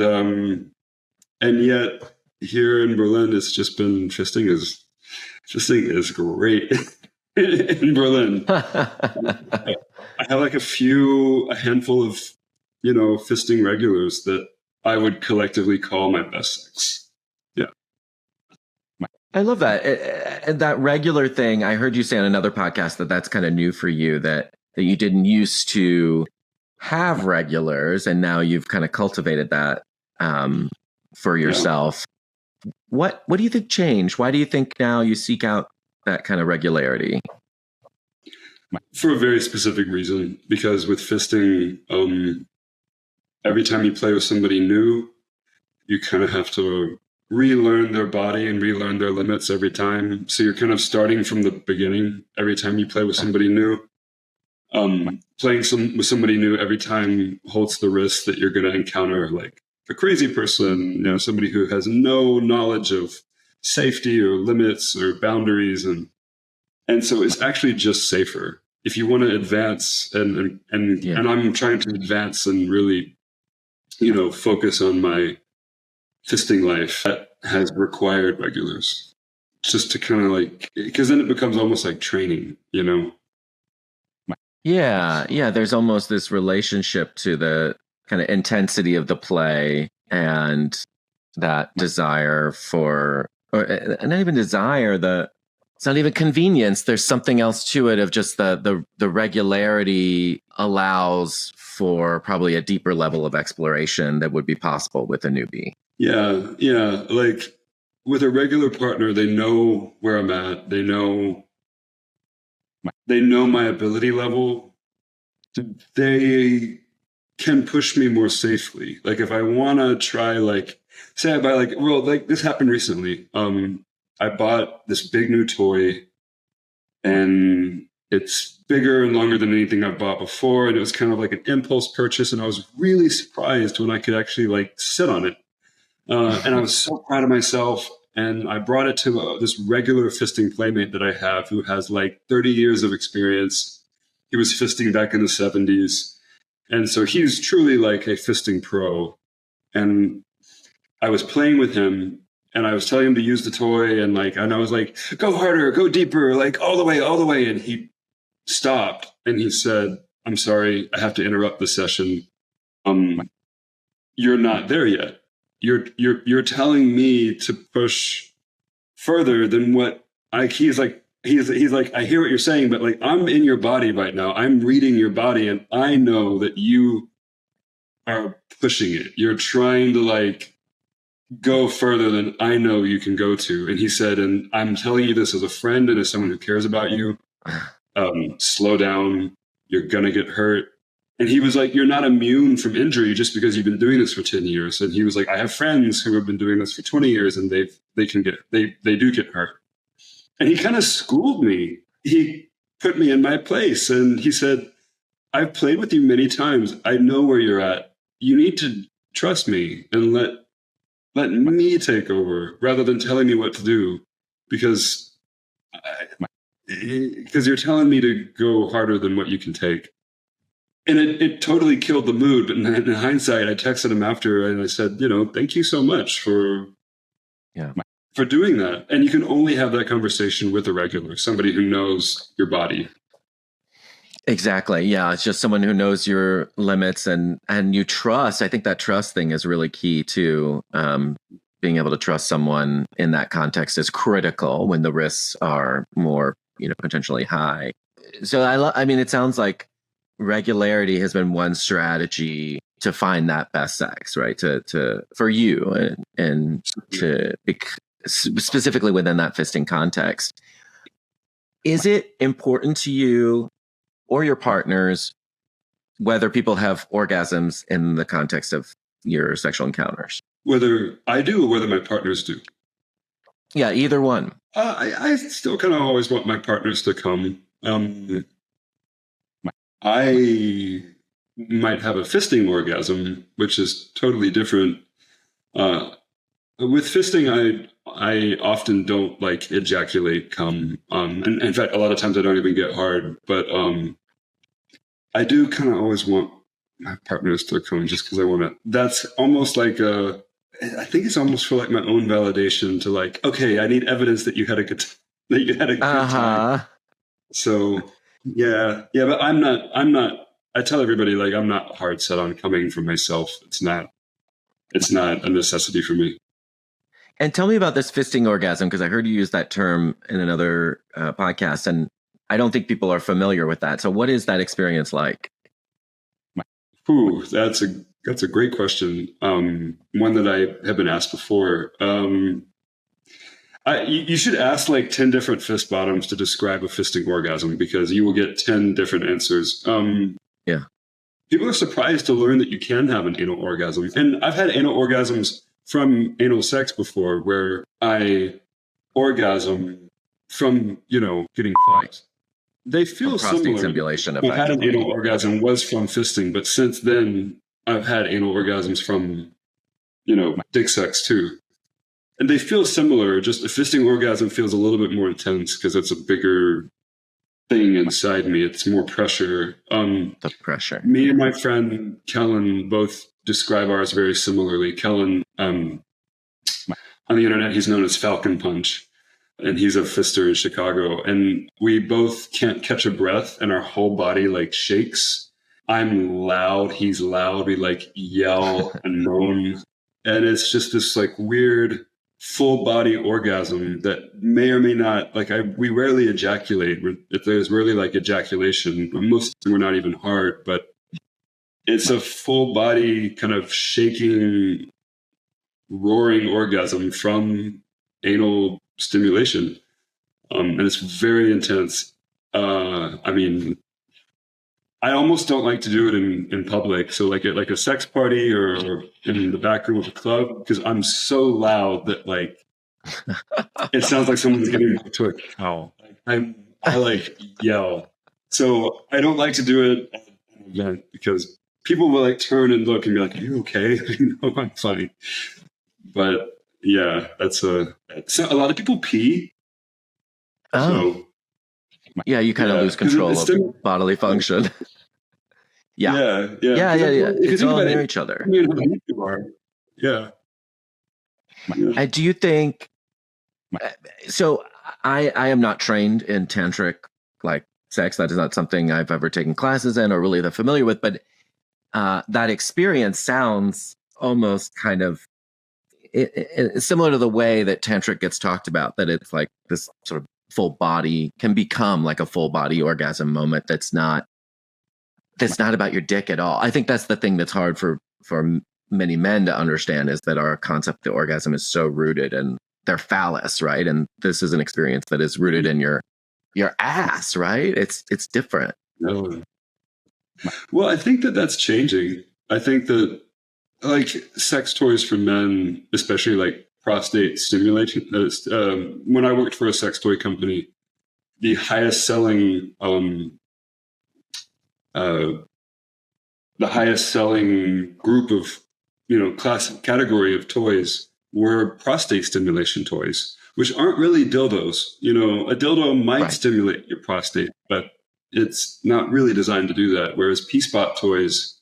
yet here in Berlin, it's just been fisting is great in Berlin. I have like a handful of fisting regulars that I would collectively call my best sex. Yeah. I love that. And that regular thing, I heard you say on another podcast that's kind of new for you, that you didn't used to have regulars, and now you've kind of cultivated that for yourself. Yeah. What do you think changed? Why do you think now you seek out that kind of regularity? For a very specific reason, because with fisting, every time you play with somebody new, you kind of have to relearn their body and relearn their limits every time. So you're kind of starting from the beginning every time you play with somebody new. Playing with somebody new every time holds the risk that you're going to encounter like a crazy person, you know, somebody who has no knowledge of safety or limits or boundaries, and so it's actually just safer if you want to advance. And I'm trying to advance and really, you know, focus on my fisting life that has required regulars, just to kind of like, because then it becomes almost like training, you know. Yeah, there's almost this relationship to the kind of intensity of the play and that desire for, or not even desire, it's not even convenience. There's something else to it of just the regularity allows for probably a deeper level of exploration that would be possible with a newbie. Yeah. Like with a regular partner, they know where I'm at. They know my ability level. They can push me more safely. Like if I want to try, like, say I buy like this happened recently. I bought this big new toy and it's bigger and longer than anything I've bought before. And it was kind of like an impulse purchase. And I was really surprised when I could actually like sit on it. And I was so proud of myself. And I brought it to this regular fisting playmate that I have who has like 30 years of experience. He was fisting back in the 70s. And so he's truly like a fisting pro. And I was playing with him and I was telling him to use the toy and I was like, go harder, go deeper, like all the way. And he stopped and he said, I'm sorry, I have to interrupt the session. You're not there yet. You're telling me to push further than what he's like, I hear what you're saying, but like, I'm in your body right now. I'm reading your body and I know that you are pushing it. You're trying to like go further than I know you can go to. And he said, and I'm telling you this as a friend and as someone who cares about you, slow down. You're going to get hurt. And he was like, you're not immune from injury just because you've been doing this for 10 years. And he was like, I have friends who have been doing this for 20 years and they do get hurt. And he kind of schooled me. He put me in my place and he said, I've played with you many times. I know where you're at. You need to trust me and let me take over rather than telling me what to do, because you're telling me to go harder than what you can take. And it totally killed the mood. But in hindsight, I texted him after and I said, you know, thank you so much for doing that. And you can only have that conversation with a regular, somebody who knows your body. Exactly. Yeah. It's just someone who knows your limits and you trust. I think that trust thing is really key too. Being able to trust someone in that context is critical when the risks are more, you know, potentially high. So I mean, it sounds like regularity has been one strategy to find that best sex, right? For you and to specifically within that fisting context. Is it important to you or your partners whether people have orgasms in the context of your sexual encounters? Whether I do or whether my partners do? Yeah, either one. I still kind of always want my partners to come. I might have a fisting orgasm, which is totally different. With fisting, I often don't like ejaculate cum. And in fact, a lot of times I don't even get hard. But I do kind of always want my partners to come just because I want to. That's almost like I think it's almost for like my own validation to like, okay, I need evidence that you had a good time. So yeah, but I'm not. I tell everybody like I'm not hard set on coming from myself. It's not a necessity for me. And tell me about this fisting orgasm, because I heard you use that term in another podcast, and I don't think people are familiar with that. So what is that experience like? Ooh, that's a great question. One that I have been asked before. You should ask like 10 different fist bottoms to describe a fisting orgasm because you will get 10 different answers. Yeah. People are surprised to learn that you can have an anal orgasm. And I've had anal orgasms from anal sex before where I orgasm from, getting fucked. They feel prostate similar. stimulation, I had an effectively. anal orgasm was from fisting, but since then I've had anal orgasms from, dick sex too. And they feel similar, just a fisting orgasm feels a little bit more intense because it's a bigger thing inside me. It's more pressure. The pressure. Me and my friend Kellen both describe ours very similarly. Kellen, on the internet, he's known as Falcon Punch, and he's a fister in Chicago. And we both can't catch a breath, and our whole body like shakes. I'm loud, he's loud. We like yell and moan, and it's just this like weird full body orgasm that may or may not, we rarely ejaculate. If there's rarely like ejaculation, most of them are not even hard, but it's a full body kind of shaking, roaring orgasm from anal stimulation. And it's very intense. I almost don't like to do it in public. So like at like a sex party or in the back room of a club, because I'm so loud that like it sounds like someone's getting to a cow. I like yell. So I don't like to do it at an event because people will like turn and look and be like, "Are you okay?" No, I'm fine. But yeah, so a lot of people pee. Oh. So, yeah, you kind of lose control of bodily function. Yeah. It's all near each other. Yeah. Do you think? So I am not trained in tantric like sex. That is not something I've ever taken classes in or really that familiar with. But that experience sounds almost kind of similar to the way that tantric gets talked about. That it's like this sort of full body can become like a full body orgasm moment that's not about your dick at all. I think that's the thing that's hard for many men to understand, is that our concept of orgasm is so rooted in their phallus, right? And this is an experience that is rooted in your ass, right? It's different. No. Well, I think that's changing. I think that like sex toys for men, especially like prostate stimulation. When I worked for a sex toy company, the highest selling group of category of toys were prostate stimulation toys, which aren't really dildos. A dildo might stimulate your prostate, but it's not really designed to do that. Whereas P-spot toys,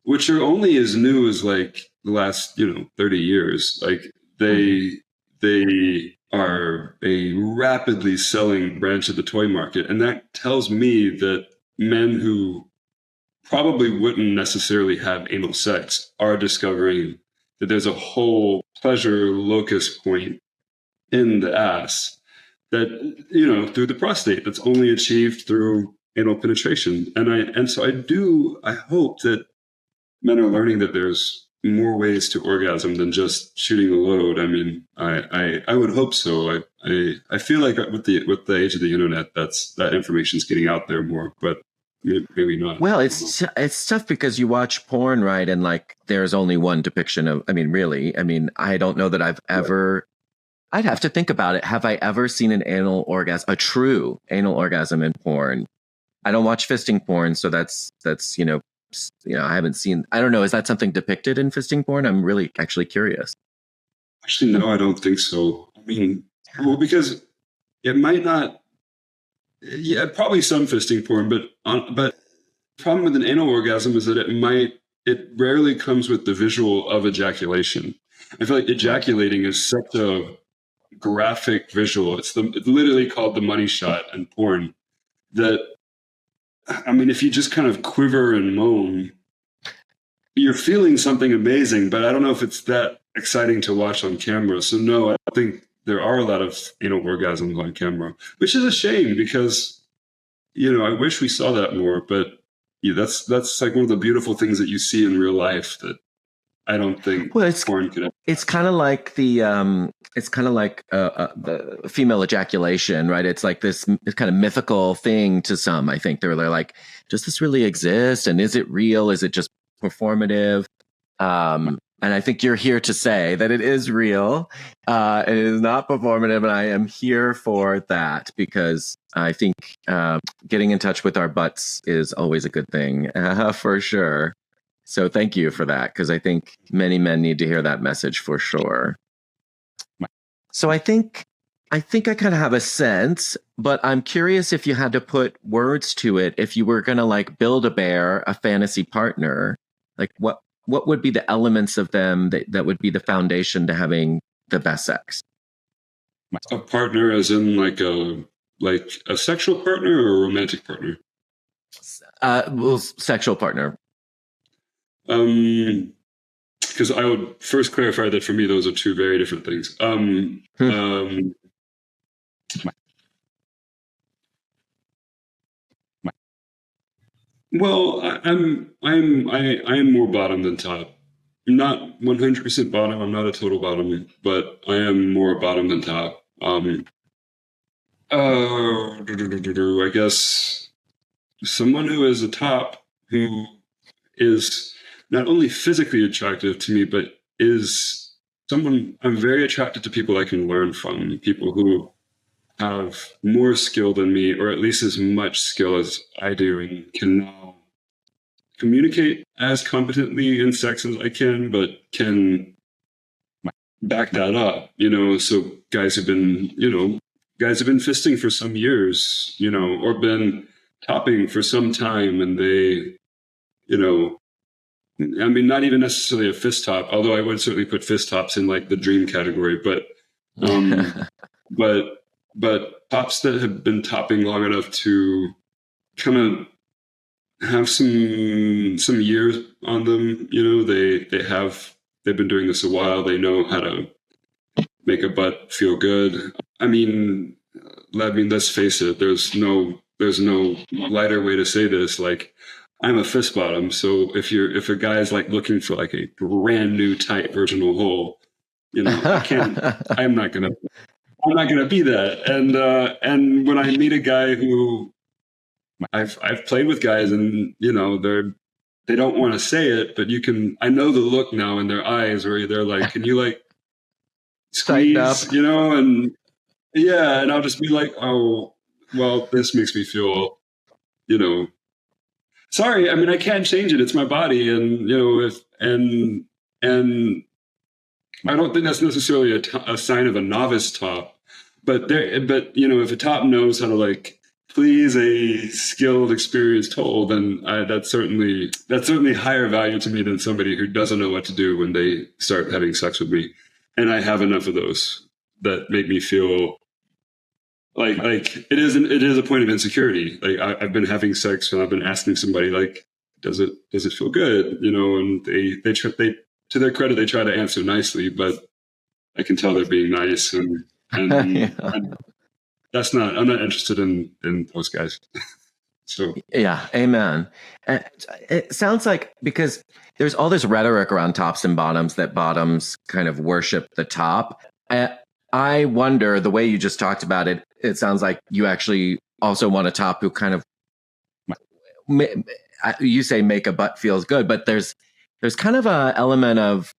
which are only as new as like the last 30 years, like they are a rapidly selling branch of the toy market. And that tells me that men who probably wouldn't necessarily have anal sex are discovering that there's a whole pleasure locus point in the ass that, through the prostate, that's only achieved through anal penetration. And so I hope that men are learning that there's more ways to orgasm than just shooting a load. I mean, I would hope so. I feel like with the age of the internet, that information's getting out there more, but maybe not. Well, it's tough because you watch porn, right? And like, there's only one depiction of, I don't know that I've ever, I'd have to think about it. Have I ever seen a true anal orgasm in porn? I don't watch fisting porn. So that's, I haven't seen, I don't know. Is that something depicted in fisting porn? I'm really actually curious. Actually, no, I don't think so. I mean, well, because it might not, probably some fisting porn, but the problem with an anal orgasm is that it rarely comes with the visual of ejaculation. I feel like ejaculating is such a graphic visual. It's literally called the money shot in porn that, if you just kind of quiver and moan, you're feeling something amazing, but I don't know if it's that exciting to watch on camera. So no, I think there are a lot of anal orgasms on camera, which is a shame because, I wish we saw that more, but that's like one of the beautiful things that you see in real life that I don't think porn could have. It's kind of like the female ejaculation, right? It's like this kind of mythical thing to some. I think they're like, does this really exist? And is it real? Is it just performative? And I think you're here to say that it is real. It is not performative. And I am here for that because I think getting in touch with our butts is always a good thing for sure. So thank you for that, because I think many men need to hear that message for sure. So I think I kind of have a sense, but I'm curious if you had to put words to it, if you were going to like build a bear, a fantasy partner, like what would be the elements of them that would be the foundation to having the best sex? A partner as in like a sexual partner or a romantic partner? Well, sexual partner. Because I would first clarify that for me, those are two very different things. Well, I'm more bottom than top. I'm not 100% bottom. I'm not a total bottom, but I am more bottom than top. I guess someone who is a top who is not only physically attractive to me, but is someone I'm very attracted to. People I can learn from, people who have more skill than me, or at least as much skill as I do, and can now communicate as competently in sex as I can, but can back that up, so guys have been fisting for some years, or been topping for some time, and they, I mean, not even necessarily a fist top, although I would certainly put fist tops in like the dream category, but but tops that have been topping long enough to kind of have some years on them, they've been doing this a while. They know how to make a butt feel good. I mean, let's face it. There's no lighter way to say this. Like, I'm a fist bottom, so if a guy's like looking for like a brand new tight virginal hole, I'm not gonna be that. And when I meet a guy who I've played with guys, and they don't want to say it, but I know the look now in their eyes where they're like, can you like squeeze, and yeah, and I'll just be like, oh, well, this makes me feel, sorry. I mean, I can't change it. It's my body. And, and I don't think that's necessarily a sign of a novice top, but if a top knows how to like please a skilled, experienced hole, then that's certainly higher value to me than somebody who doesn't know what to do when they start having sex with me. And I have enough of those that make me feel like it is a point of insecurity. Like I've been having sex and I've been asking somebody like, does it feel good? And they to their credit, they try to answer nicely, but I can tell they're being nice and and I'm not interested in those guys. So yeah, amen. It sounds like, because there's all this rhetoric around tops and bottoms, that bottoms kind of worship the top. I wonder, the way you just talked about it, it sounds like you actually also want a top who kind of, you say make a butt feels good, but there's kind of a element of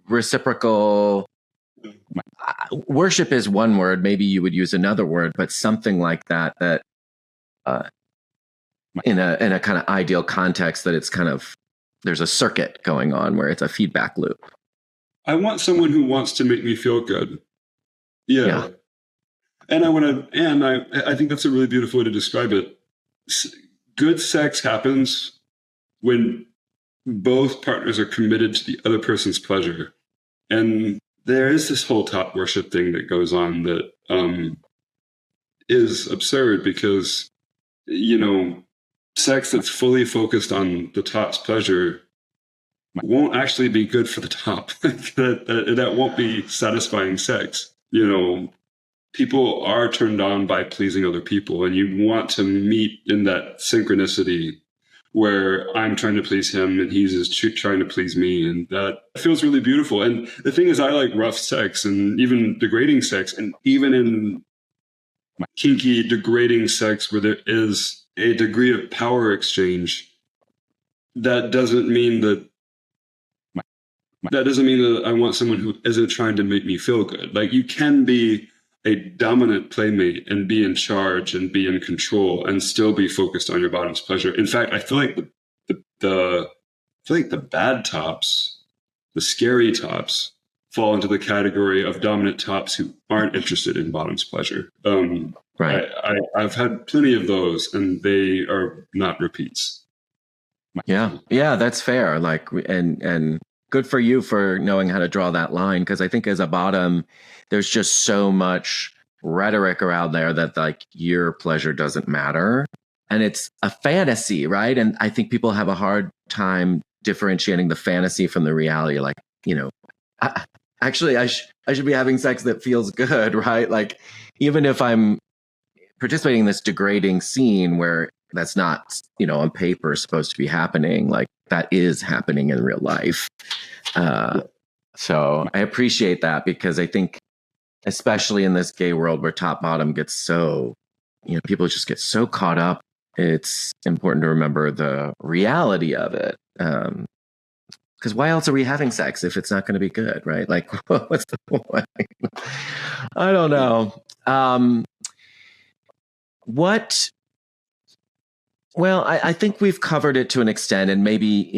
reciprocal. Worship is one word. Maybe you would use another word, but something like that. In a kind of ideal context, that it's kind of, there's a circuit going on where it's a feedback loop. I want someone who wants to make me feel good. Yeah. And I think that's a really beautiful way to describe it. Good sex happens when both partners are committed to the other person's pleasure. And there is this whole top worship thing that goes on that is absurd, because, sex that's fully focused on the top's pleasure won't actually be good for the top. that won't be satisfying sex. People are turned on by pleasing other people, and you want to meet in that synchronicity where I'm trying to please him and he's trying to please me. And that feels really beautiful. And the thing is, I like rough sex and even degrading sex, and even in kinky degrading sex where there is a degree of power exchange, that doesn't mean that that doesn't mean that I want someone who isn't trying to make me feel good. Like, you can be a dominant playmate and be in charge and be in control and still be focused on your bottom's pleasure. In fact, I feel like the bad tops, the scary tops, fall into the category of dominant tops who aren't interested in bottom's pleasure. Right. I've had plenty of those, and they are not repeats. Yeah, that's fair. Like, and good for you for knowing how to draw that line, because I think as a bottom, there's just so much rhetoric around there that like your pleasure doesn't matter, and it's a fantasy, right? And I think people have a hard time differentiating the fantasy from the reality. Like, I should be having sex that feels good, right? Like, even if I'm participating in this degrading scene where that's not, on paper supposed to be happening, like that is happening in real life. So I appreciate that, because I think, especially in this gay world where top bottom gets so, people just get so caught up, it's important to remember the reality of it. Because why else are we having sex if it's not going to be good, right? Like, what's the point? I don't know. Well, I think we've covered it to an extent, and maybe,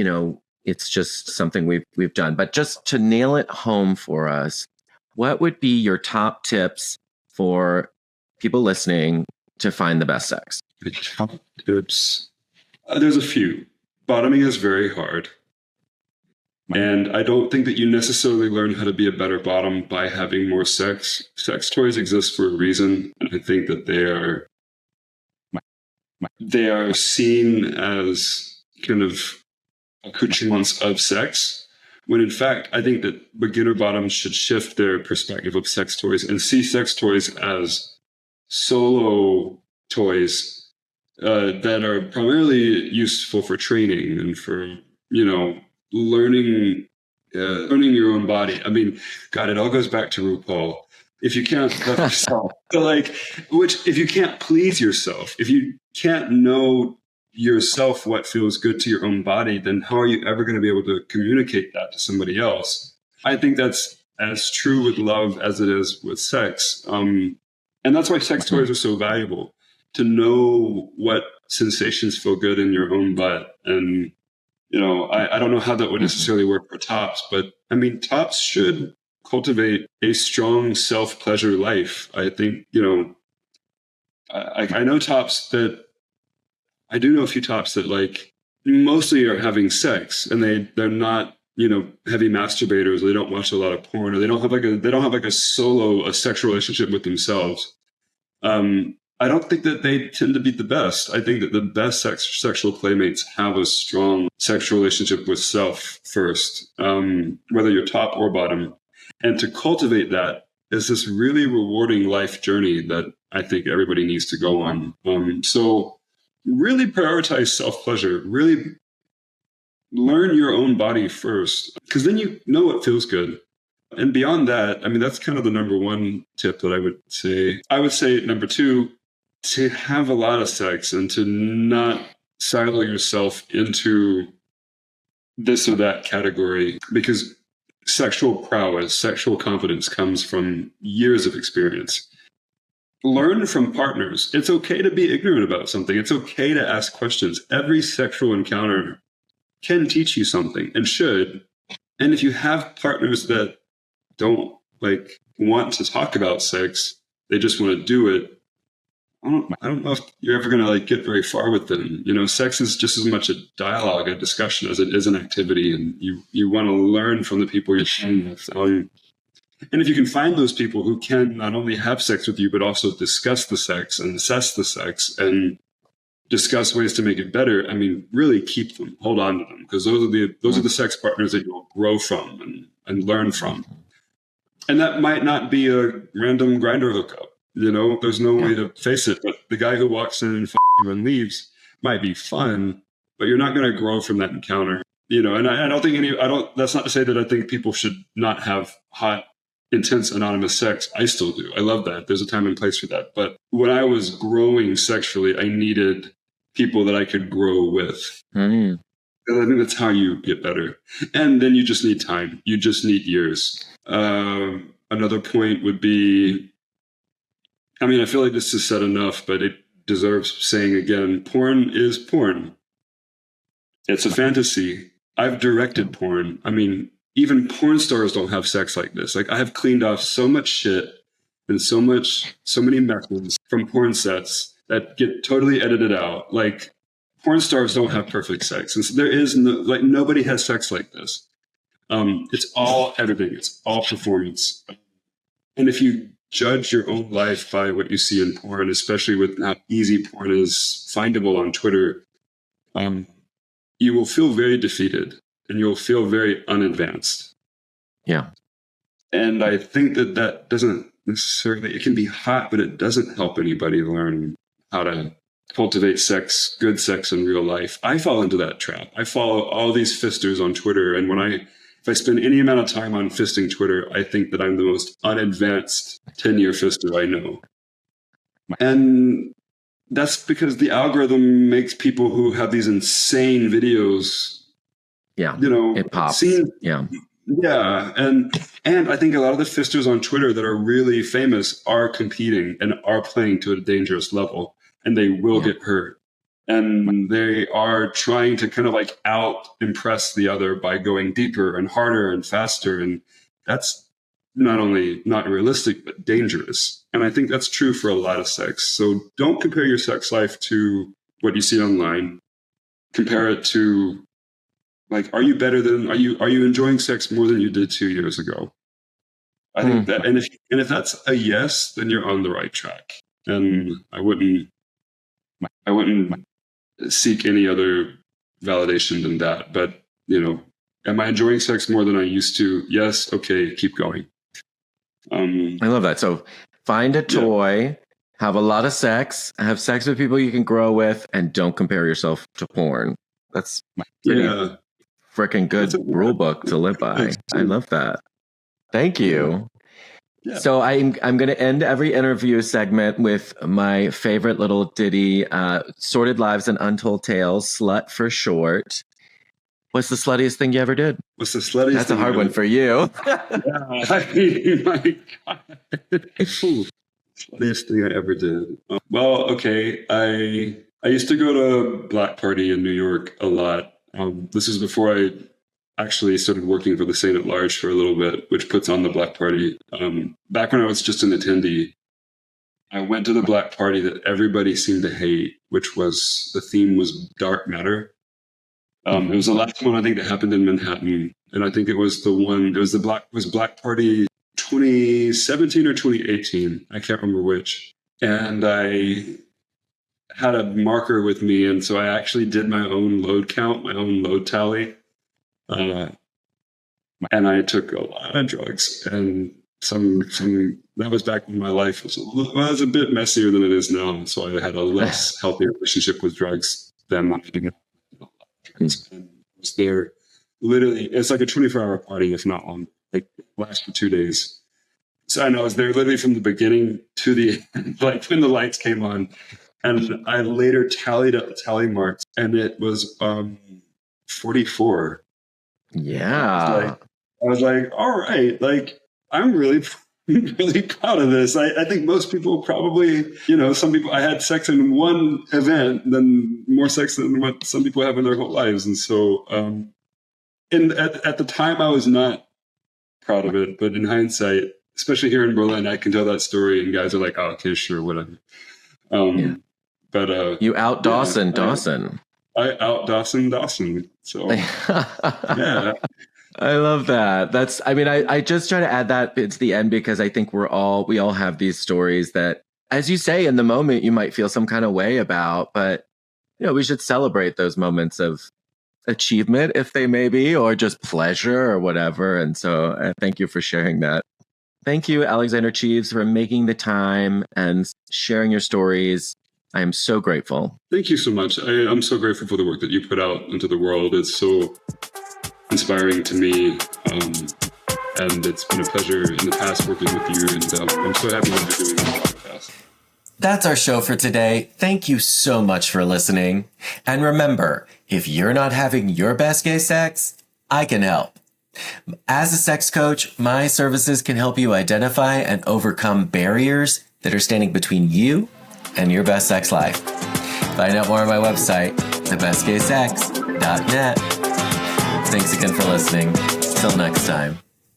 it's just something we've done. But just to nail it home for us, what would be your top tips for people listening to find the best sex? The top tips. There's a few. Bottoming is very hard. And I don't think that you necessarily learn how to be a better bottom by having more sex. Sex toys exist for a reason. And I think that they are seen as kind of accoutrements of sex, when in fact, I think that beginner bottoms should shift their perspective of sex toys and see sex toys as solo toys that are primarily useful for training and for, learning your own body. I mean, God, it all goes back to RuPaul. If you can't love yourself, if you can't please yourself, if you can't know yourself what feels good to your own body, then how are you ever going to be able to communicate that to somebody else? I think that's as true with love as it is with sex. And that's why sex toys are so valuable, to know what sensations feel good in your own butt. And, I don't know how that would necessarily work for tops, but I mean, tops should cultivate a strong self-pleasure life. I think, I know tops that, I do know a few tops that like mostly are having sex, and they're not, heavy masturbators. They don't watch a lot of porn, or they don't have like a sexual relationship with themselves. I don't think that they tend to be the best. I think that the best sexual playmates have a strong sexual relationship with self first, whether you're top or bottom. And to cultivate that is this really rewarding life journey that I think everybody needs to go on. So really prioritize self-pleasure. Really learn your own body first, because then you know what feels good. And beyond that, I mean, that's kind of the number one tip that I would say. I would say number two, to have a lot of sex and to not silo yourself into this or that category, because sexual prowess, sexual confidence comes from years of experience. Learn from partners. It's okay to be ignorant about something. It's okay to ask questions. Every sexual encounter can teach you something, and should. And if you have partners that don't want to talk about sex, they just want to do it, I don't know if you're ever going to get very far with them. Sex is just as much a dialogue, a discussion, as it is an activity. And you want to learn from the people you're sharing with. And if you can find those people who can not only have sex with you, but also discuss the sex and assess the sex and discuss ways to make it better, I mean, really keep them, hold on to them, because those are the sex partners that you'll grow from and learn from. And that might not be a random Grindr hookup. There's no way to face it. But the guy who walks in and you and leaves might be fun, but you're not going to grow from that encounter. And I don't think that's not to say that I think people should not have hot, intense, anonymous sex. I still do. I love that. There's a time and place for that. But when I was growing sexually, I needed people that I could grow with. And I think that's how you get better. And then you just need time. You just need years. Another point would be, I mean, I feel like this is said enough, but it deserves saying again. Porn is porn. It's a fantasy. I've directed porn. I mean, even porn stars don't have sex like this. Like, I have cleaned off so much shit and so many methods from porn sets that get totally edited out. Like, porn stars don't have perfect sex. And so there is nobody has sex like this. It's all editing. It's all performance. And if you judge your own life by what you see in porn, especially with how easy porn is findable on Twitter, you will feel very defeated and you'll feel very unadvanced. Yeah. And I think that doesn't necessarily, it can be hot, but it doesn't help anybody learn how to cultivate sex, good sex in real life. I fall into that trap. I follow all these fisters on Twitter. And if I spend any amount of time on fisting Twitter, I think that I'm the most unadvanced 10-year fister I know. And that's because the algorithm makes people who have these insane videos, it pops. Yeah. And I think a lot of the fisters on Twitter that are really famous are competing and are playing to a dangerous level, and they will get hurt. And they are trying to kind of like out impress the other by going deeper and harder and faster. And that's not only not realistic, but dangerous. And I think that's true for a lot of sex. So don't compare your sex life to what you see online. Compare it to, like, are you enjoying sex more than you did 2 years ago? I think that, and if that's a yes, then you're on the right track. And I wouldn't seek any other validation than that. But, am I enjoying sex more than I used to? Yes. Okay. Keep going. I love that. So find a toy, have a lot of sex, have sex with people you can grow with, and don't compare yourself to porn. That's pretty freaking good rule book to live by. I love that. Thank you. Yeah. So I'm going to end every interview segment with my favorite little ditty, Sordid Lives and Untold Tales, Slut for short. What's the sluttiest thing you ever did? What's the sluttiest That's a hard one for you. I mean, my God. Sluttiest thing I ever did. Well, okay. I used to go to Black Party in New York a lot. This is before I actually started working for the Saint at Large for a little bit, which puts on the Black Party. Back when I was just an attendee, I went to the Black Party that everybody seemed to hate, which was, the theme was dark matter. It was the last one I think that happened in Manhattan, and I think it was Black Party 2017 or 2018. I can't remember which. And I had a marker with me, and so I actually did my own load count, my own load tally. And I took a lot of drugs, and some that was back when my life was a bit messier than it is now. So I had a less healthy relationship with drugs than I did. And I was there literally, it's like a 24-hour party, if not longer. Like, lasts for 2 days. So I was there literally from the beginning to the end, like when the lights came on. And I later tallied up the tally marks, and it was 44. Yeah. I was like, all right, like, I'm really proud of this. I think most people probably, some people, I had sex in one event, then more sex than what some people have in their whole lives. And so, at the time, I was not proud of it. But in hindsight, especially here in Berlin, I can tell that story, and guys are like, oh, okay, sure, whatever. But you out Dawson. I out Dawson. So, yeah. I love that. I just try to add that to the end because I think we all have these stories that, as you say, in the moment you might feel some kind of way about, but we should celebrate those moments of achievement, if they may be, or just pleasure or whatever. And so thank you for sharing that. Thank you, Alexander Cheves, for making the time and sharing your stories. I am so grateful. Thank you so much. I'm so grateful for the work that you put out into the world. It's so inspiring to me, and it's been a pleasure in the past working with you, and I'm so happy that you're doing this podcast. That's our show for today. Thank you so much for listening. And remember, if you're not having your best gay sex, I can help. As a sex coach, my services can help you identify and overcome barriers that are standing between you and your best sex life. Find out more on my website, thebestgaysex.net. Thanks again for listening. Till next time.